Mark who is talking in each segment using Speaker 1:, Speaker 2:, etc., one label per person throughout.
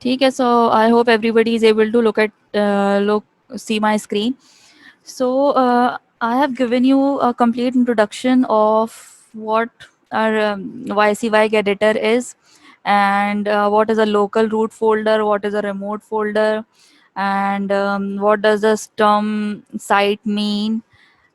Speaker 1: ठीक है, so I hope everybody is able to see my screen. So I have given you a complete introduction of what our YCY editor is, and what is a local root folder, what is a remote folder, and what does this term site mean,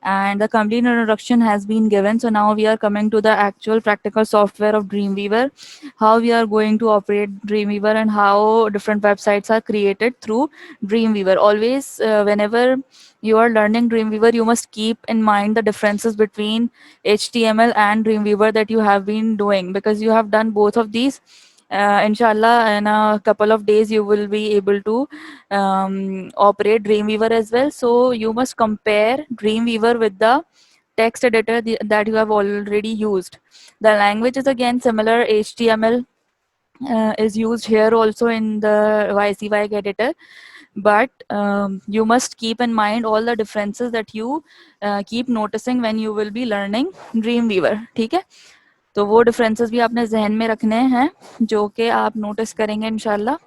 Speaker 1: and the complete introduction has been given. So now we are coming to the actual practical software of Dreamweaver, how we are going to operate Dreamweaver, and how different websites are created through Dreamweaver. Always, whenever you are learning Dreamweaver, you must keep in mind the differences between HTML and Dreamweaver that you have been doing, because you have done both of these. Inshallah, in a couple of days, you will be able to operate Dreamweaver as well. So you must compare Dreamweaver with the text editor that you have already used. The language is again similar. HTML is used here also in the YCY editor, but you must keep in mind all the differences that you keep noticing when you will be learning Dreamweaver. ठीक है, तो वो differences भी आपने जहन में रखने हैं, जो कि आप नोटिस करेंगे इंशाल्लाह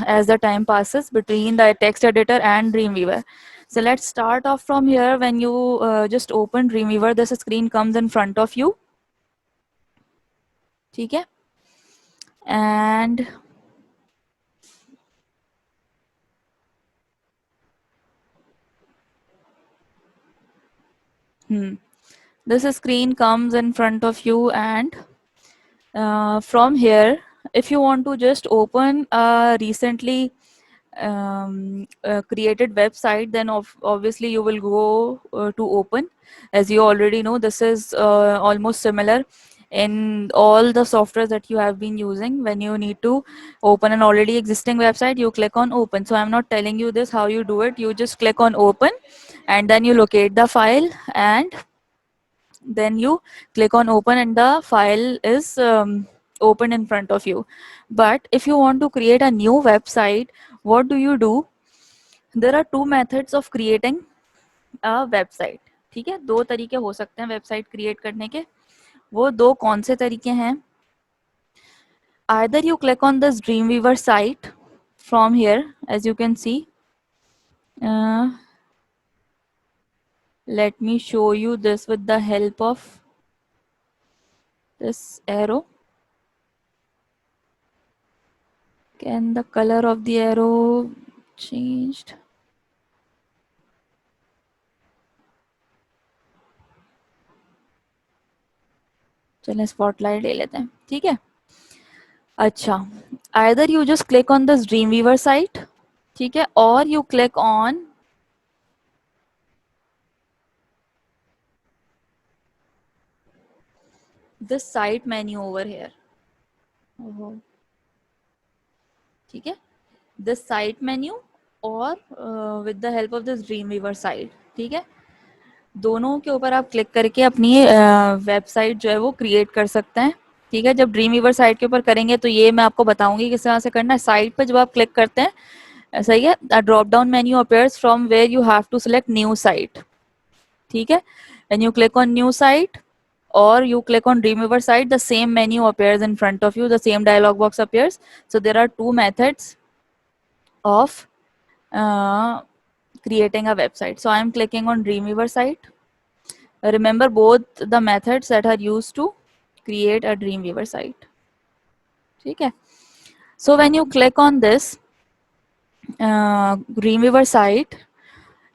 Speaker 1: as the time passes between the text editor and Dreamweaver. So let's start off from here. When you just open Dreamweaver, this screen comes in front of you. ठीक है, and this screen comes in front of you, and from here, if you want to just open a recently created website, then obviously you will go to open. As you already know, this is almost similar in all the softwares that you have been using. When you need to open an already existing website, you click on open. So I'm not telling you this how you do it. You just click on open, and then you locate the file, and then you click on open, and the file is open in front of you. But if you want to create a new website, what do? There are two methods of creating a website. ठीक है, दो तरीके हो सकते हैं website create करने के. वो दो कौन से तरीके हैं? Either you click on this Dreamweaver site from here, as you can see. Let me show you this with the help of this arrow. Can the color of the arrow changed? चलें spotlight ले लेते हैं. ठीक है, अच्छा, either you just click on this Dreamweaver site, ठीक है, or you click on this site menu over here. ठीक है, this site menu और with the help of this Dreamweaver site. ठीक है, दोनों के ऊपर आप क्लिक करके अपनी वेबसाइट जो है वो क्रिएट कर सकते हैं. ठीक है, जब ड्रीमवीवर साइट के ऊपर करेंगे तो ये मैं आपको बताऊंगी किस तरह से करना है. साइट पे जब आप क्लिक करते हैं, सही है, drop down menu appears from where you have to select new site. ठीक है, when you click on new site or you click on Dreamweaver site, the same menu appears in front of you, the same dialog box appears. So there are two methods of creating a website. So I am clicking on Dreamweaver site. Remember both the methods that are used to create a Dreamweaver site. ठीक है, so when you click on this Dreamweaver site,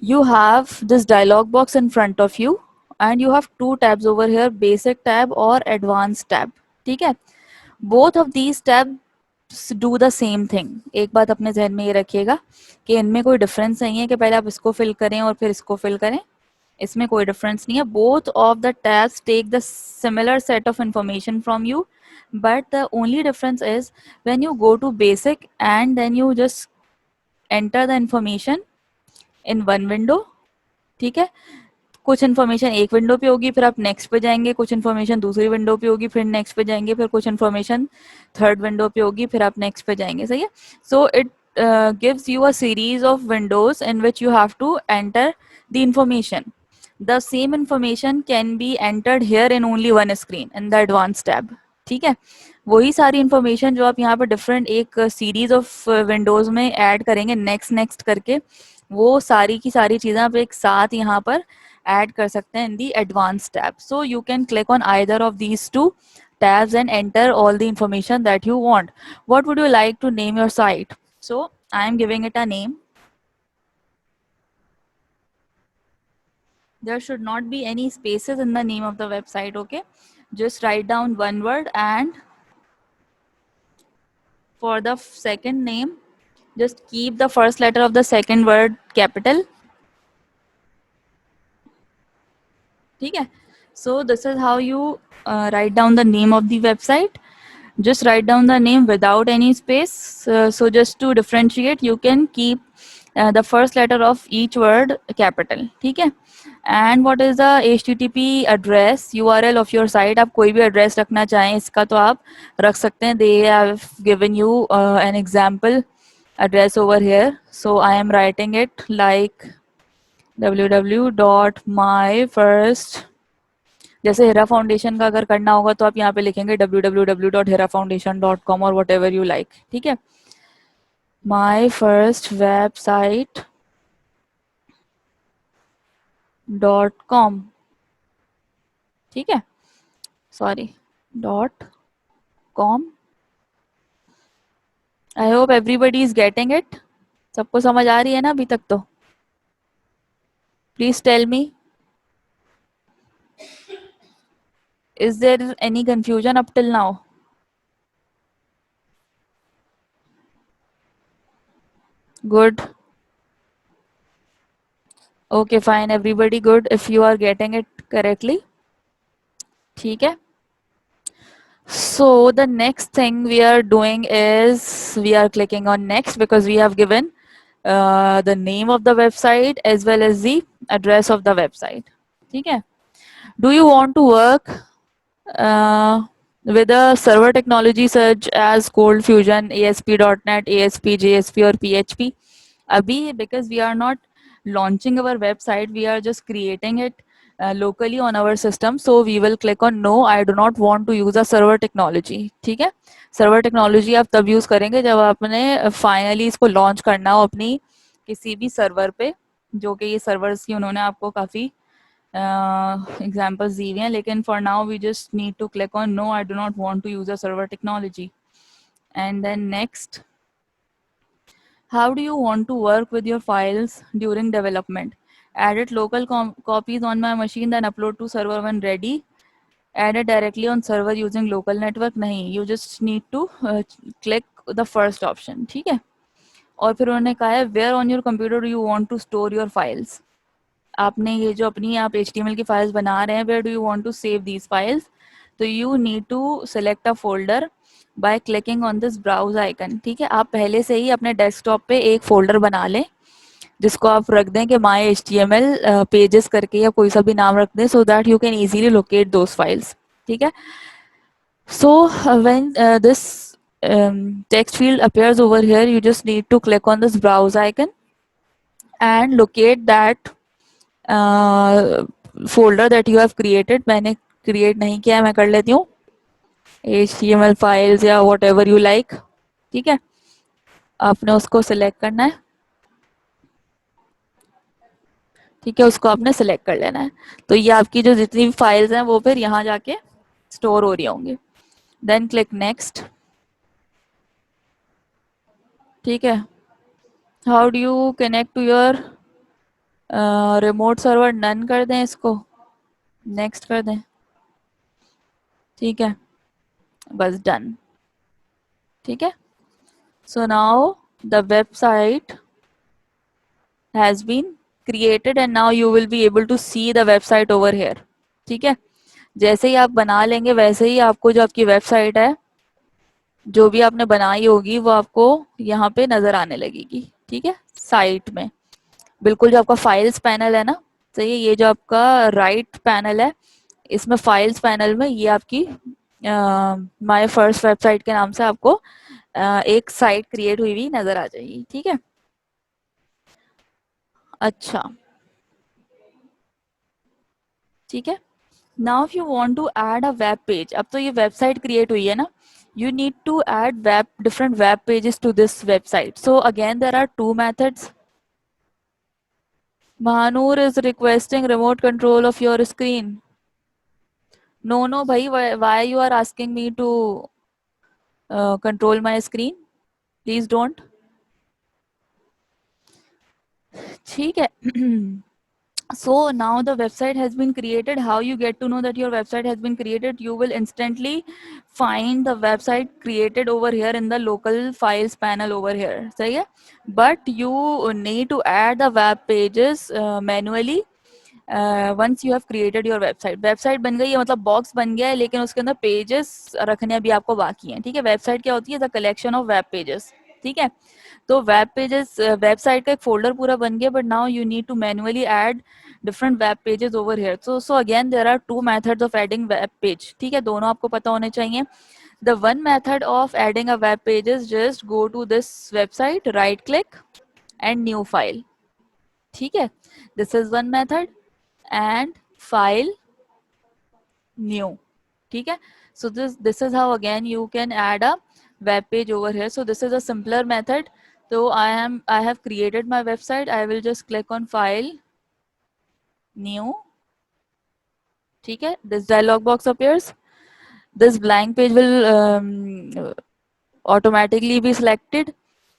Speaker 1: you have this dialog box in front of you, and you have two tabs over here, basic tab or advanced tab. ठीक है, both of these tabs do the same thing. एक बात अपने जहन में ये रखिएगा कि इनमें कोई डिफरेंस नहीं है कि पहले आप इसको फिल करें और फिर इसको फिल करें. इसमें कोई डिफरेंस नहीं है. Both of the tabs take the similar set of information from you, but the only difference is when you go to basic and then you just enter the information in one window. ठीक है, कुछ information एक window पे होगी, फिर आप next पे जाएंगे, कुछ इन्फॉर्मेशन दूसरी विंडो पे होगी, फिर नेक्स्ट पे जाएंगे, फिर कुछ इन्फॉर्मेशन थर्ड विंडो पे होगी, फिर आप नेक्स्ट पे जाएंगे. सही है, so it gives you a series of windows in which you have to enter the information. The same information can be entered here in only one screen in the advanced tab. ठीक है, वही सारी information जो आप यहाँ पर different एक series of Windows में ऐड करेंगे नेक्स्ट नेक्स्ट करके, वो सारी की सारी चीज़ें आप एक साथ यहाँ पर ऐड कर सकते हैं in the advance tab. So you can click on either of these two tabs and enter all the information that you want. What would you like to name your site? So I am giving it a name. There should not be any spaces in the name of the website, okay? Just write down one word, and for the second name, just keep the first letter of the second word capital. Okay? So this is how you write down the name of the website. Just write down the name without any space. So just to differentiate, you can keep the first letter of each word capital. ठीक है? And what is the HTTP address URL of your site? आप कोई भी address रखना चाहें इसका तो आप रख सकते हैं. They have given you an example address over here. So I am writing it like www.myfirst. जैसे हिरा फाउंडेशन का अगर करना होगा तो आप यहाँ पे लिखेंगे www.hirafoundation.com और वट एवर यू लाइक. ठीक है, माई फर्स्ट वेबसाइट .com. ठीक है, sorry .com. I hope everybody is getting it. सबको समझ आ रही है ना अभी तक? तो please tell me, is there any confusion up till now? Good. Okay, fine. Everybody good if you are getting it correctly. ठीक है. So the next thing we are doing is we are clicking on next because we have given the name of the website as well as the address of the website. ठीक है. Do you want to work with a server technology such as Cold Fusion, ASP.NET, ASP, JSP, or PHP? Abhi, because we are not launching our website, we are just creating it locally on our system. So we will click on no, I do not want to use a server technology. ठीक है, server technology आप तब use करेंगे जब आपने finally इसको launch करना हो अपनी किसी भी सर्वर पे, जो कि ये सर्वर्स की उन्होंने आपको काफ़ी एग्जाम्पल्स दी हुई हैं. लेकिन for now we just need to click on no, I do not want to use a server technology. And then next, how do you want to work with your files during development? Edit local copies on my machine, then upload to server when ready. Edit directly on server using local network? नहीं, you just need to click the first option. ठीक है, और फिर उन्होंने कहा है where on your computer do you want to store your files. आपने ये जो अपनी आप HTML की फाइल्स बना रहे हैं, where do you want to save these files? तो you need to select a folder by clicking on this browse icon. ठीक है, आप पहले से ही अपने डेस्कटॉप पे एक फोल्डर बना लें जिसको आप रख दें कि माई HTML पेजेस करके या कोई सा भी नाम रख दें, so that you can easily locate those files. ठीक है, so when this text field appears over here, you just need to click on this browse icon and locate that folder that you have created. मैंने create नहीं किया है, मैं कर लेती हूँ. HTML फाइल्स या वॉट एवर यू लाइक. ठीक है, आपने उसको सिलेक्ट करना है. ठीक है, उसको आपने सिलेक्ट कर लेना है. तो ये आपकी जो जितनी भी फाइल्स हैं वो फिर यहाँ जाके स्टोर हो रही होंगी. Then click next. ठीक है, how do you connect to your remote server? None कर दें इसको, नेक्स्ट कर दें. ठीक है, बस डन. ठीक है, so now the website has been created and now you will be able to see the website over here. ठीक है, जैसे ही आप बना लेंगे वैसे ही आपको जो आपकी वेबसाइट है जो भी आपने बनाई होगी वो आपको यहाँ पे नजर आने लगेगी. ठीक है, साइट में बिल्कुल जो आपका फाइल्स पैनल है ना, सही है, ये जो आपका राइट पैनल है, इसमें फाइल्स पैनल में ये आपकी माय फर्स्ट वेबसाइट के नाम से आपको एक साइट क्रिएट हुई हुई नजर आ जाएगी. ठीक है, अच्छा, ठीक है. Now if you want to add a web page, अब तो ये वेबसाइट क्रिएट हुई है ना, you need to add different web pages to this website. So again there are two methods. Mahanur is requesting remote control of your screen. No, no, bhai, why you are asking me to control my screen? Please don't. ठीक है. So now the website has been created. How you get to know that your website has been created? You will instantly find the website created over here in the local files panel over here. सही है? But you need to add the web pages manually once you have created your website. Website बन गई है, मतलब box बन गया है, लेकिन उसके अंदर पेजेस रखने अभी आपको बाकी हैं. ठीक है. वेबसाइट क्या होती है? The collection of web pages. ठीक है. तो वेब पेजेस, वेबसाइट का एक फोल्डर पूरा बन गया, but now you need to manually add different web pages over here. So again there are two methods of adding web page. ठीक है. दोनों आपको पता होने चाहिए. The one method of adding a web page is just go to this website, right click and new file. ठीक है. This is one method. And file new. ठीक है. So this is how again you can add a web page over here. So this is a simpler method. So I have created my website. I will just click on file new. ठीक है. This dialog box appears. This blank page will automatically be selected.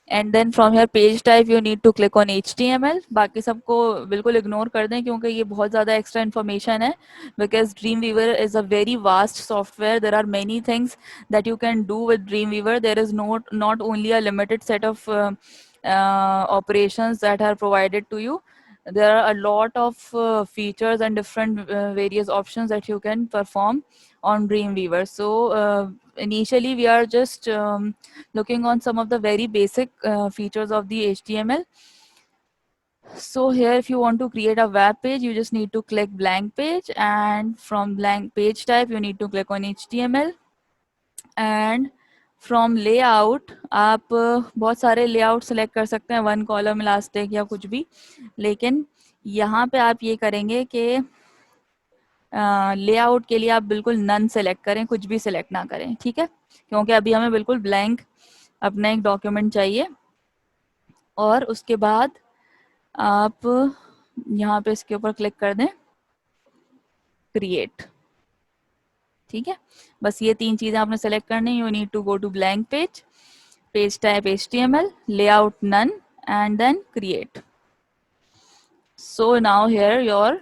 Speaker 1: And then from here page type you need to click on HTML. बाकी सबको बिल्कुल ignore कर दें क्योंकि ये बहुत ज़्यादा एक्स्ट्रा इन्फॉर्मेशन है, because Dreamweaver is a very vast software. There are many things that you can do with Dreamweaver. There is not only a limited set of operations that are provided to you. There are a lot of features and different various options that you can perform on Dreamweaver. So initially we are just looking on some of the very basic features of the HTML. So here if you want to create a web page, you just need to click blank page, and from blank page type you need to click on HTML. And from layout आप बहुत सारे layout select कर सकते हैं, one column, elastic या कुछ भी, लेकिन यहाँ पे आप ये करेंगे कि लेआउट के लिए आप बिल्कुल नन सेलेक्ट करें, कुछ भी सेलेक्ट ना करें. ठीक है. क्योंकि अभी हमें बिल्कुल ब्लैंक अपना एक डॉक्यूमेंट चाहिए. और उसके बाद आप यहाँ पे इसके ऊपर क्लिक कर दें क्रिएट. ठीक है. बस ये तीन चीज़ें आपने सेलेक्ट करनी. You need to go to blank page, page type HTML, layout none, and then create. So now here your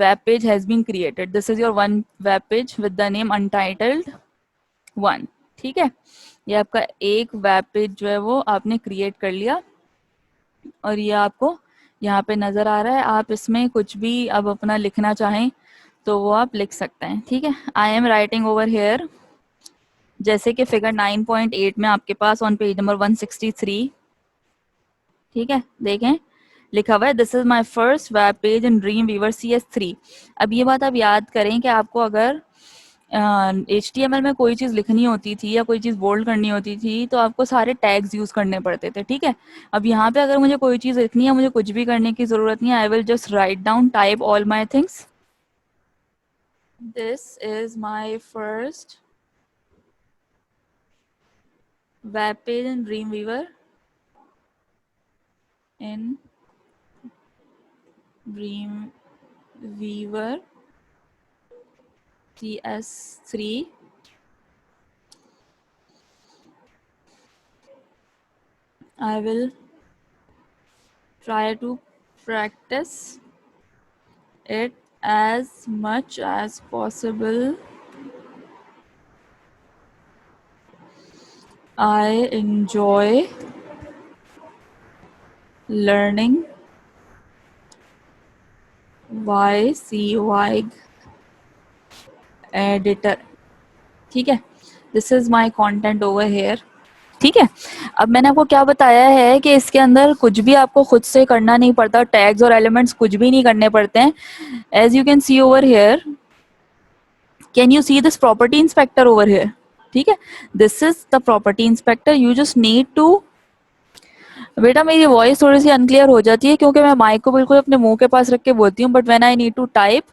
Speaker 1: web page has been created. This is your one web page with the name untitled one. ठीक है. ये आपका एक web page जो है वो आपने create कर लिया और ये आपको यहाँ पे नज़र आ रहा है. आप इसमें कुछ भी अब अपना लिखना चाहें तो वो आप लिख सकते हैं. ठीक है. I am writing over here, जैसे कि फिगर 9.8 में आपके पास ऑन पेज नंबर 163. ठीक है. देखें लिखा हुआ है this is my first web page in Dreamweaver CS3. अब ये बात आप याद करें कि आपको अगर HTML में कोई चीज़ लिखनी होती थी या कोई चीज़ बोल्ड करनी होती थी तो आपको सारे टैग्स यूज़ करने पड़ते थे. ठीक है. अब यहाँ पे अगर मुझे कोई चीज़ लिखनी है, मुझे कुछ भी करने की ज़रूरत नहीं है. I will just write down, type all my things. This is my first web page in Dreamweaver in Dreamweaver CS3. I will try to practice it as much as possible. I enjoy learning YCY editor. ठीक है. This is my content over here. ठीक है. अब मैंने आपको क्या बताया है कि इसके अंदर कुछ भी आपको खुद से करना नहीं पड़ता, टैग्स और एलिमेंट्स कुछ भी नहीं करने पड़ते हैं. As you can see over here, can you see this property inspector over here. ठीक है. This is the property inspector. You just need to बेटा मेरी वॉइस थोड़ी सी अनक्लियर हो जाती है क्योंकि मैं माइक को बिल्कुल अपने मुंह के पास रख के बोलती हूँ, but when I need to type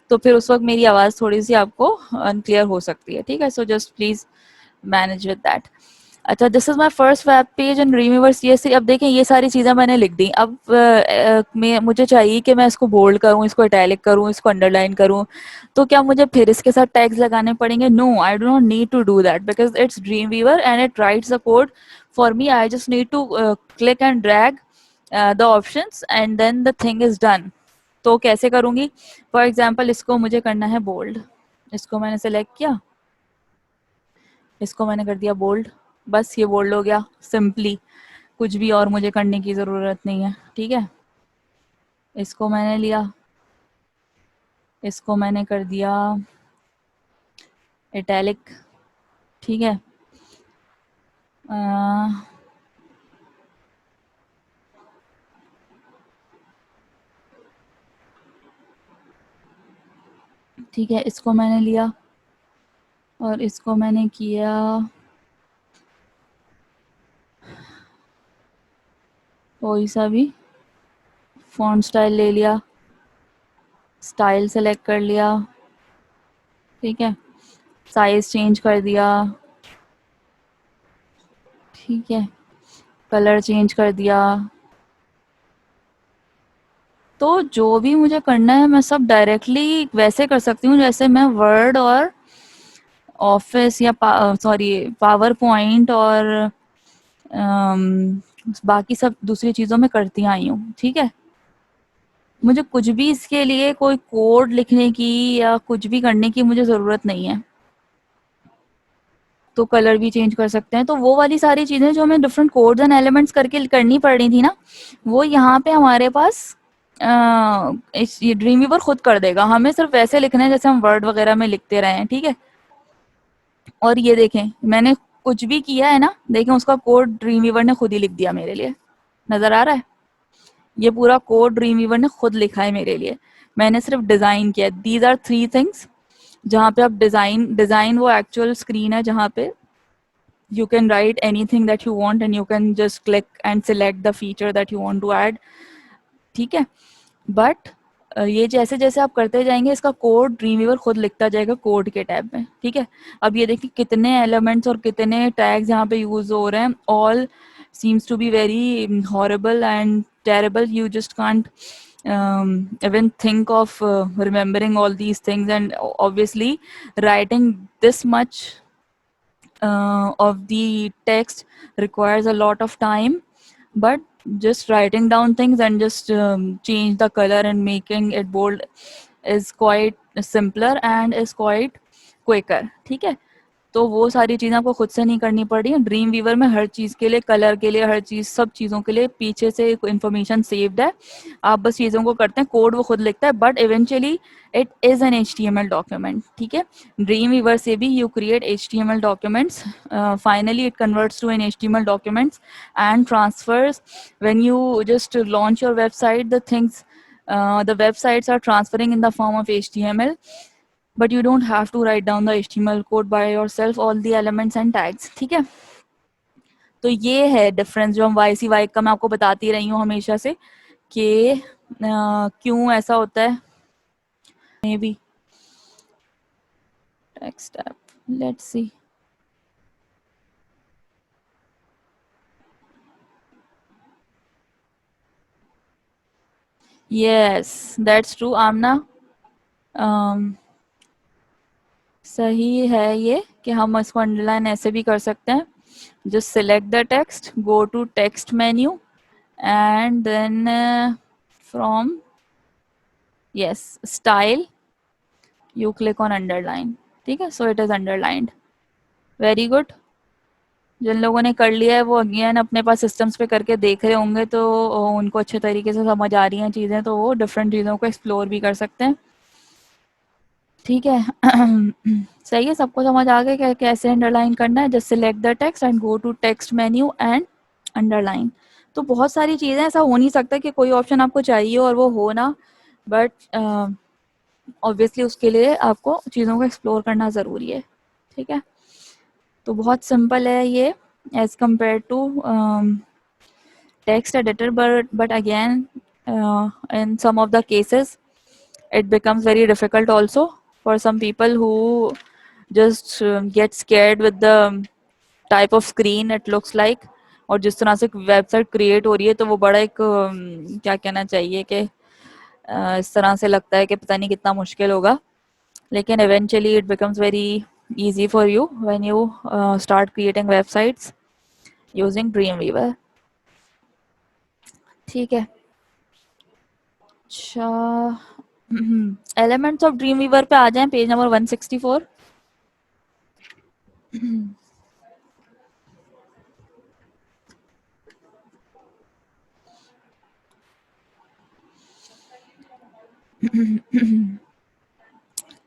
Speaker 1: तो फिर उस वक्त मेरी आवाज़ थोड़ी सी आपको अनक्लियर हो सकती है, ठीक है? So just please manage with that. अच्छा, this is my first web page in Dreamweaver CSC. अब देखें ये सारी चीज़ें मैंने लिख दी। अब मैं मुझे चाहिए कि मैं इसको बोल्ड करूँ, इसको इटैलिक करूँ, इसको अंडरलाइन करूँ। तो क्या मुझे फिर इसके साथ टैग्स लगाने पड़ेंगे? No, I do not need to do that because it's Dreamweaver and it writes the code for me. I just need to click and drag the options and then the thing is done. तो कैसे करूँगी? For example इसको मुझे करना है bold, इसको मैंने select किया, इसको मैंने कर दिया बोल्ड, बस ये बोल्ड हो गया सिंपली। कुछ भी और मुझे करने की ज़रूरत नहीं है, ठीक है? इसको मैंने लिया, इसको मैंने कर दिया इटैलिक, ठीक है? ठीक है, इसको मैंने लिया और इसको मैंने किया कोई सा भी फॉन्ट स्टाइल ले लिया, स्टाइल सेलेक्ट कर लिया, ठीक है? साइज चेंज कर दिया, ठीक है? कलर चेंज कर दिया। तो जो भी मुझे करना है मैं सब डायरेक्टली वैसे कर सकती हूँ जैसे मैं वर्ड और ऑफिस या सॉरी पावर पॉइंट और बाकी सब दूसरी चीज़ों में करती आई हूँ, ठीक है? मुझे कुछ भी इसके लिए कोई कोड लिखने की या कुछ भी करने की मुझे ज़रूरत नहीं है। तो कलर भी चेंज कर सकते हैं। तो वो वाली सारी चीज़ें जो हमें डिफरेंट कोड्स एंड एलिमेंट्स करके करनी पड़ रही थी ना, वो यहाँ पे हमारे पास ये ड्रीमवीवर खुद कर देगा। हमें सिर्फ वैसे लिखना है जैसे हम वर्ड वगैरह में लिखते रहे हैं, ठीक है? और ये देखें मैंने कुछ भी किया है ना, देखें उसका कोड ड्रीमवीवर ने खुद ही लिख दिया मेरे लिए। नज़र आ रहा है? ये पूरा कोड ड्रीमवीवर ने खुद लिखा है मेरे लिए। मैंने सिर्फ डिज़ाइन किया। दीज आर 3 थिंग्स जहाँ पे आप डिज़ाइन वो एक्चुअल स्क्रीन है जहाँ पे you can write anything that you want and you can just click and select the feature that you want to add, ठीक है? बट ये जैसे जैसे आप करते जाएंगे इसका कोड ड्रीमवीवर खुद लिखता जाएगा कोड के टैब में, ठीक है? अब ये देखिए कितने एलिमेंट्स और कितने टैग्स यहाँ पे यूज हो रहे हैं। All seems to be very horrible and terrible. You just can't even think of remembering all these things, and obviously writing this much of the text requires a lot of time, but just writing down things and just change the color and making it bold is quite simpler and is quite quicker, ठीक है? तो वो सारी चीज़ें आपको खुद से नहीं करनी पड़ रही है। ड्रीम वीवर में हर चीज़ के लिए, कलर के लिए, हर चीज़, सब चीज़ों के लिए पीछे से इन्फॉर्मेशन सेव्ड है। आप बस चीज़ों को करते हैं, कोड वो खुद लिखता है, but eventually it is an HTML document, ठीक है? ड्रीम वीवर से भी you create HTML documents, finally it converts to an HTML documents and transfers when you just launch your website, the things the websites are transferring in the form of HTML, but you don't have to write down the HTML code by yourself, all the elements and tags, ठीक है? तो ये है difference जो हम YC का मैं आपको बताती रही हूँ हमेशा से कि क्यों ऐसा होता है। Maybe text app, let's see. Yes that's true Aamna. सही है ये कि हम इसको अंडरलाइन ऐसे भी कर सकते हैं। Just select the text, go to text menu and then from yes style you click on underline, ठीक है? So it is underlined. Very good. जिन लोगों ने कर लिया है वो अगेन अपने पास सिस्टम्स पे करके देख रहे होंगे तो उनको अच्छे तरीके से समझ आ रही हैं चीज़ें, तो वो डिफरेंट चीज़ों को एक्सप्लोर भी कर सकते हैं, ठीक है? सही है, सबको समझ आ गया कि कैसे अंडरलाइन करना है? Just select the text and go to text menu and underline. तो बहुत सारी चीज़ें, ऐसा हो नहीं सकता कि कोई ऑप्शन आपको चाहिए और वो हो ना, बट ऑब्वियसली उसके लिए आपको चीज़ों को एक्सप्लोर करना ज़रूरी है, ठीक है? तो बहुत सिंपल है ये as compare to text editor, but again, in some of the cases it becomes very difficult also for some people who just get scared with the type of screen it looks like. और जिस तरह से website create हो रही है तो वो बड़ा एक क्या कहना चाहिए कि इस तरह से लगता है कि पता नहीं कितना मुश्किल होगा, लेकिन eventually it becomes very easy for you when you start creating websites using Dreamweaver. ठीक है. अच्छा, एलिमेंट्स ऑफ ड्रीम वीवर पे आ जाएं, पेज नंबर 164.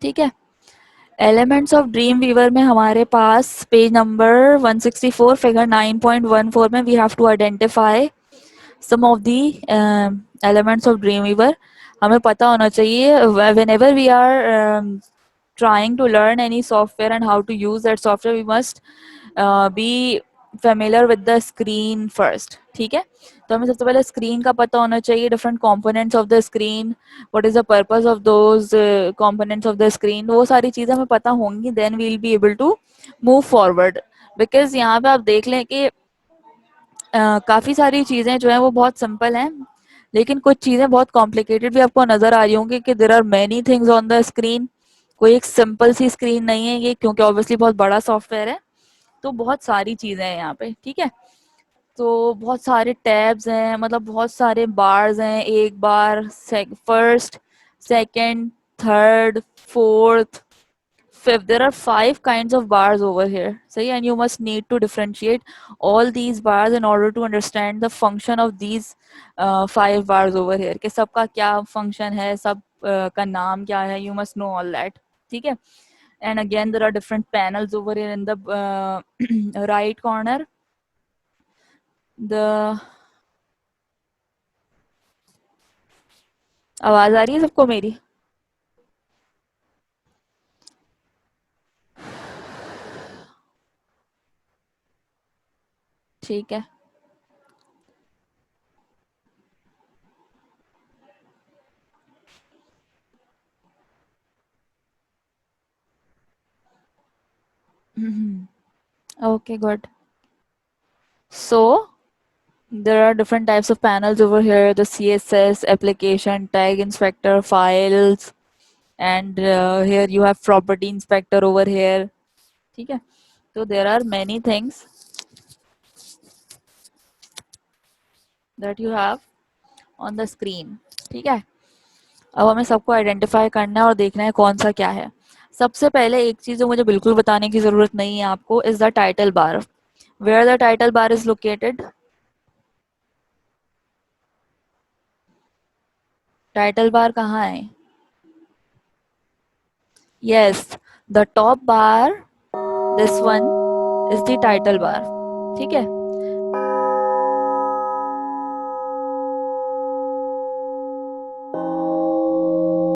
Speaker 1: ठीक है. एलिमेंट्स ऑफ ड्रीम वीवर में हमारे पास पेज नंबर 164 फिगर 9.14 में we have to identify some of the elements of Dreamweaver. हमें पता होना चाहिए whenever we are trying to learn any software and how to use that software, we must be familiar with the screen first. ठीक है. तो हमें सबसे पहले स्क्रीन का पता होना चाहिए, different components of the screen, what is the purpose of those components of the screen, वो सारी चीजें हमें पता होंगी, then we will be able to move forward. Because यहाँ पे आप देख लें कि काफी सारी चीजें जो है वो बहुत सिंपल हैं, लेकिन कुछ चीजें बहुत कॉम्प्लिकेटेड भी आपको नजर आ रही होंगी कि there are many things on the screen. कोई एक सिंपल सी स्क्रीन नहीं है ये, क्योंकि ऑब्वियसली बहुत बड़ा सॉफ्टवेयर है, तो बहुत सारी चीजें हैं यहाँ पे. ठीक है. तो बहुत सारे टैब्स हैं, मतलब बहुत सारे बार्स हैं, एक bar, first, second, third, fourth, fifth. There are 5 kinds of bars over here, so and you must need to differentiate all these bars in order to understand the function of these 5 bars over here, कि सबका क्या function है, सब का नाम क्या है, you must know all that. ठीक है. And again there are different panels over here in the right corner. The आवाज आ रही है सबको मेरी? ठीक है. Okay, good. So there are different types of panels over here: the CSS, application, tag inspector, files, and here you have property inspector over here. ठीक है. So there are many things that you have on the screen. ठीक है. अब हमें सबको identify करना है और देखना है कौन सा क्या है. सबसे पहले एक चीज जो मुझे बिल्कुल बताने की जरूरत नहीं है आपको, is the title bar. Where the title bar is located? Title bar कहाँ है? Yes, the top bar, this one is the title bar. ठीक है.